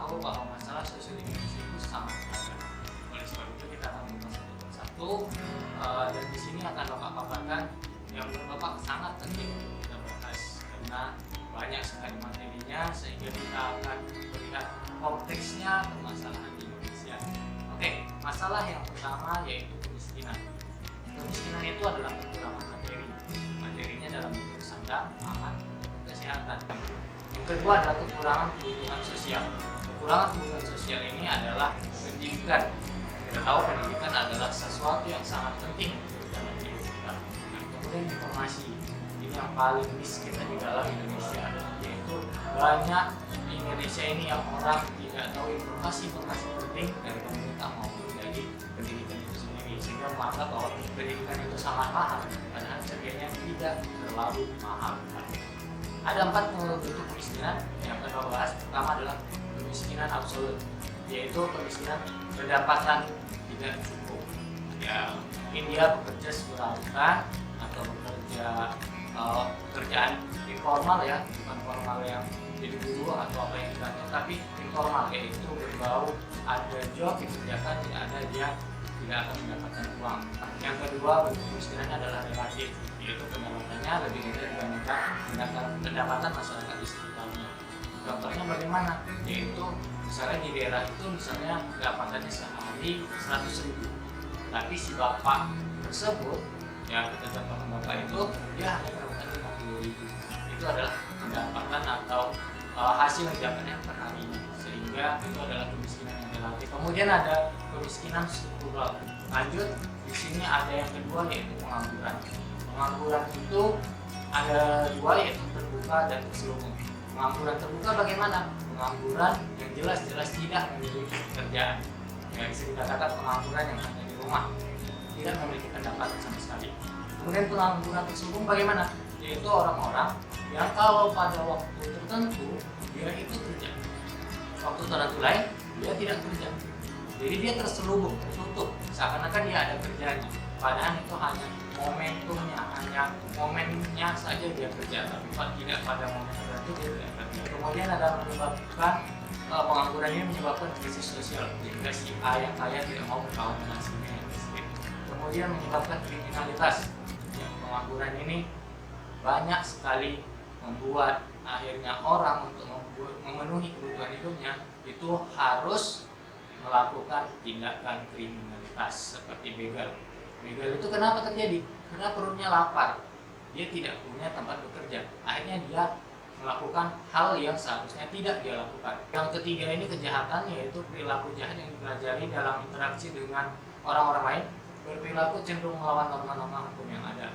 tahu bahwa masalah sosial Indonesia itu sangat beragam. Oleh sebab itu kita akan membahas satu persatu, dan di sini akan Bapak paparkan yang menurut Bapak sangat penting untuk kita bahas karena banyak sekali materinya sehingga kita akan melihat konteksnya permasalahan di Indonesia. Oke, masalah yang pertama yaitu kemiskinan. Kemiskinan itu adalah kekurangan materi. Materinya dalam bentuk sandang, pangan, kesehatan. Yang kedua adalah kekurangan kebutuhan sosial. Kekurangan kebutuhan sosial ini adalah pendidikan. Kita tahu pendidikan adalah sesuatu yang sangat penting dalam hidup kita. Kemudian informasi, ini yang paling miss kita di dalam Indonesia, yaitu banyak di Indonesia ini yang orang tidak tahu informasi-informasi penting dari pemerintah maupun dari pendidikan itu sendiri, sehingga menganggap bahwa pendidikan itu sangat mahal, padahal sebenarnya tidak terlalu mahal. Ada 4 bentuk kemiskinan yang akan kita bahas. Pertama adalah kemiskinan absolut, yaitu kemiskinan pendapatan tidak cukup. Ya, mungkin dia bekerja sebulan atau bekerja pekerjaan informal ya, bukan formal yang jadi guru atau apa yang kita tahu, tapi informal, yaitu berbau ada job dikerjakan, tidak ada dia tidak akan mendapatkan uang. Yang kedua bentuk kemiskinannya adalah relatif, yaitu pendapatannya lebih rendah dibandingkan pendapatan masyarakat di sekitarnya. Contohnya bagaimana? Yaitu misalnya di daerah itu misalnya pendapatannya sehari 100.000, tapi si bapak tersebut, ya kita contohkan bapak itu dia hanya mendapatkan 50.000. Itu adalah pendapatan atau hasil yang didapatkan per harinya, sehingga itu adalah kemiskinan yang relatif. Kemudian ada kemiskinan struktural. Lanjut, di sini ada yang kedua yaitu pengangguran. Pengangguran itu ada dua, yaitu terbuka dan terselubung. Pengangguran terbuka bagaimana? Pengangguran yang jelas-jelas tidak memiliki pekerjaan. Ya, bisa dikatakan pengangguran yang hanya di rumah, tidak memiliki pendapatan sama sekali. Kemudian pengangguran terselubung bagaimana? Yaitu orang-orang yang kalau pada waktu tertentu dia itu kerja, waktu tertentu lain dia tidak kerja. Jadi dia terselubung, tertutup, seakan-akan dia ada kerjanya. Padahal itu hanya momentumnya, hanya momennya saja dia kerja, tapi tidak pada momen tertentu dia tidak kerja. Kemudian ada menyebabkan pengangguran ini menyebabkan krisis sosial, sehingga si A yang kaya tidak mau berkawan dengan si B yang miskin. Kemudian menyebabkan kriminalitas. Ya, pengangguran ini banyak sekali membuat akhirnya orang untuk memenuhi kebutuhan hidupnya itu harus melakukan tindakan kriminalitas seperti begal. Begal itu kenapa terjadi? Karena perutnya lapar, dia tidak punya tempat bekerja, akhirnya dia melakukan hal yang seharusnya tidak dia lakukan. Yang ketiga ini kejahatan, yaitu perilaku jahat yang dipelajari dalam interaksi dengan orang-orang lain, berperilaku cenderung melawan norma-norma hukum yang ada.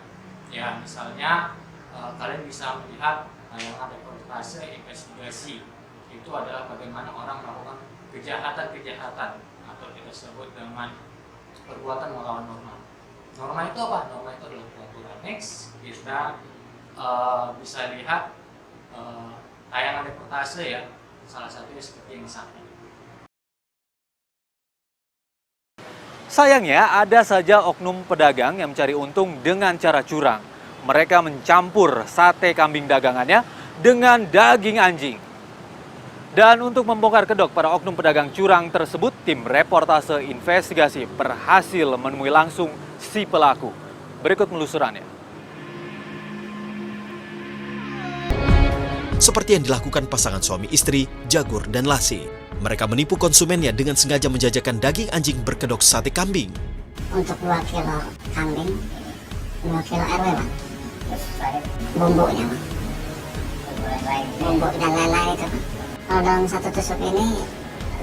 Ya, misalnya kalian bisa melihat tayangan reportase investigasi, itu adalah bagaimana orang melakukan kejahatan-kejahatan atau kita sebut dengan perbuatan melawan norma. Norma itu apa? Norma itu adalah peraturan. Next, kita bisa lihat tayangan reportase ya, salah satunya seperti yang satu. Sayangnya ada saja oknum pedagang yang mencari untung dengan cara curang. Mereka mencampur sate kambing dagangannya dengan daging anjing. Dan untuk membongkar kedok para oknum pedagang curang tersebut, tim reportase investigasi berhasil menemui langsung si pelaku. Berikut penelusurannya. Seperti yang dilakukan pasangan suami istri, Jagur dan Lasi. Mereka menipu konsumennya dengan sengaja menjajakan daging anjing berkedok sate kambing. Untuk 2 kilo kambing, 2 kilo RW, Pak. Bumbunya, Pak. Bumbu dan lain-lain itu, Pak. Kalau dalam satu tusuk ini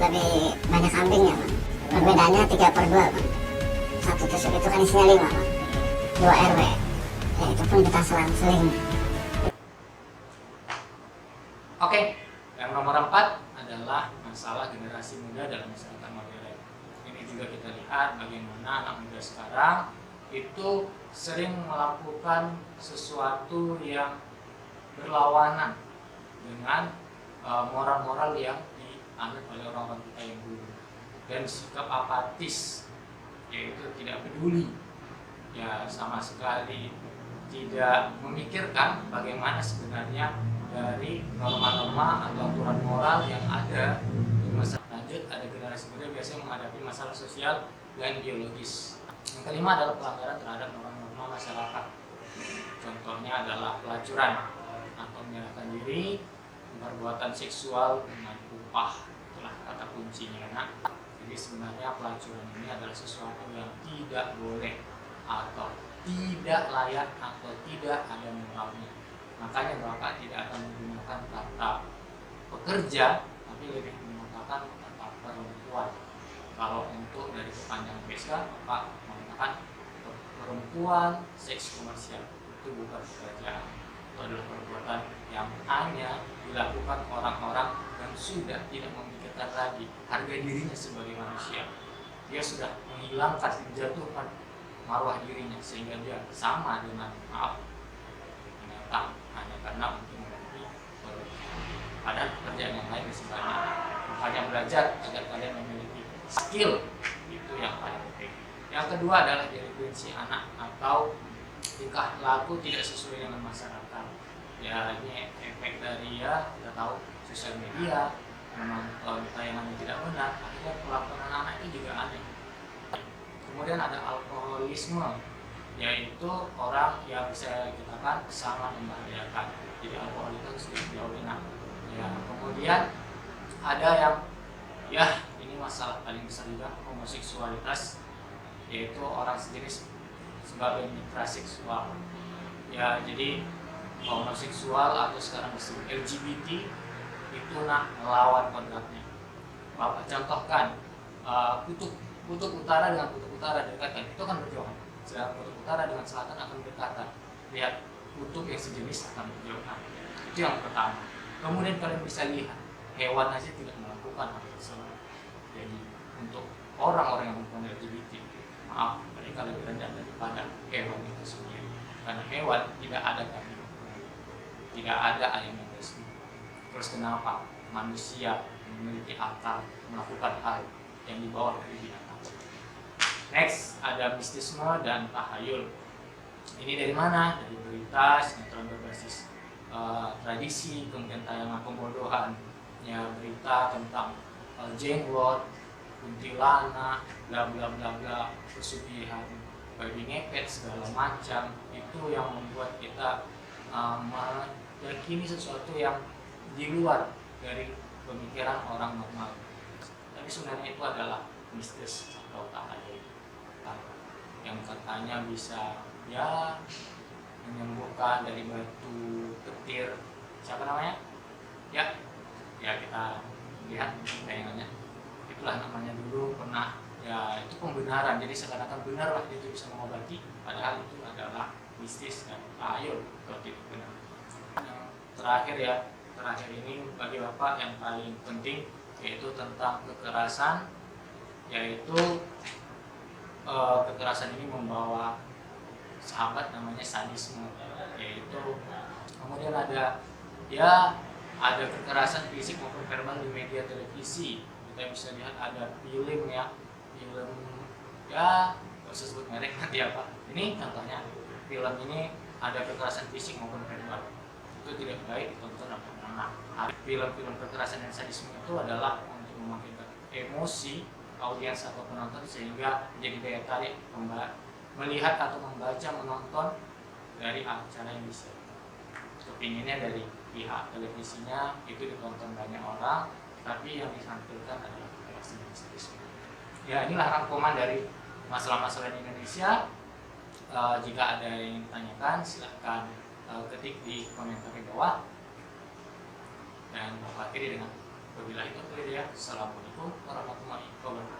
lebih banyak kambingnya, Pak. Perbedaannya 3/2, Pak. Satu tusuk itu kan isinya 5, Pak. 2 RW. Ya, itu pun kita selang-seling. Oke, yang nomor 4 adalah masalah generasi muda dalam masyarakat modern. Ini juga kita lihat bagaimana anak muda sekarang itu sering melakukan sesuatu yang berlawanan dengan moral-moral yang dianut oleh orang-orang kita yang dulu, dan sikap apatis, yaitu tidak peduli, ya sama sekali tidak memikirkan bagaimana sebenarnya dari norma-norma atau aturan moral yang ada di masalah lanjut, ada generasi muda biasanya menghadapi masalah sosial dan biologis. Yang kelima adalah pelanggaran terhadap norma-norma masyarakat. Contohnya adalah pelacuran atau menyerahkan diri, perbuatan seksual dengan upah. Itulah kata kuncinya, nak. Jadi sebenarnya pelacuran ini adalah sesuatu yang tidak boleh atau tidak layak atau tidak ada moralnya. Makanya Bapak tidak akan menggunakan kata pekerja, tapi lebih menggunakan kata perempuan. Kalau untuk dari kepanjangan PSK, Bapak menggunakan perempuan seks komersial. Itu bukan pekerjaan, itu adalah perbuatan yang hanya dilakukan orang-orang yang sudah tidak memikirkan lagi harga dirinya sebagai manusia. Dia sudah menghilangkan, menjatuhkan marwah dirinya sehingga dia sama dengan binatang hanya karena untuk memenuhi perut. Padahal pekerjaan yang lain masih banyak. Makanya belajar agar kalian memiliki skill, itu yang paling penting. Yang kedua adalah delinkuensi anak atau tingkah laku tidak sesuai dengan masyarakat. Ya, ini efek dari kita tahu sosial media, menonton tayangan yang tidak benar, akhirnya perlakuan anak itu juga aneh. Kemudian ada alkoholisme, yaitu orang yang bisa dikatakan sangat membahayakan. Jadi alkohol itu sudah dijauhi. Ya, kemudian ada yang ini masalah paling besar juga, homoseksualitas, yaitu orang sejenis sebagai mitra seksual. Ya, jadi homoseksual atau sekarang disebut LGBT itu melawan kodratnya. Bapak contohkan kutub utara dengan kutub utara dekatkan, itu akan berjauhan. Sedangkan kutub utara dengan selatan akan berdekatan. Lihat, kutub yang sejenis akan berjauhan. Itu yang pertama. Kemudian kalian bisa lihat, hewan aja tidak melakukan hal tersebut. Jadi untuk orang-orang yang bukan LGBT, maaf, mereka lebih rendah daripada hewan itu sendiri. Karena hewan tidak ada kambing, tidak ada ayam yang resmi. Terus kenapa manusia memiliki akal melakukan hal yang di bawah dari binatang? Next, ada mistisme dan tahayul. Ini dari mana? Dari berita, sinetron berbasis tradisi, kemudian tayangan pembodohan, ya, berita tentang jenglot, kuntilanak, bla bla bla bla, pesugihan, babi ngepet, segala macam. Itu yang membuat kita meyakini sesuatu yang di luar dari pemikiran orang normal. Tapi sebenarnya itu adalah mistis atau tahayul yang katanya bisa menyembuhkan dari batu petir. Siapa namanya? Ya kita lihat tayangannya. Itulah namanya, dulu pernah, ya itu pembenaran. Jadi seakan-akan benar lah itu bisa mengobati, padahal itu adalah mistis dan tahayul kalau tidak benar. Yang terakhir ini bagi Bapak yang paling penting, yaitu tentang kekerasan, yaitu kekerasan ini membawa sahabat namanya sadisme, yaitu kemudian ada kekerasan fisik maupun verbal di media televisi. Kita bisa lihat ada film nggak usah sebut merek nanti apa. Ini contohnya, film ini ada kekerasan fisik maupun verbal, itu tidak baik ditonton oleh anak. Film-film kekerasan dan sadisme itu adalah untuk membangkitkan emosi audiens atau penonton sehingga menjadi daya tarik melihat atau membaca, menonton dari acara yang bisa. Kepinginnya dari pihak televisinya itu ditonton banyak orang, tapi yang ditampilkan adalah kekerasan dan sadisme. Ya, inilah rangkuman dari masalah-masalah di Indonesia. Jika ada yang ditanyakan, silahkan ketik di komentar di bawah. Dan Bapak akhiri dengan wabillahi taufiq. Assalamualaikum warahmatullahi wabarakatuh.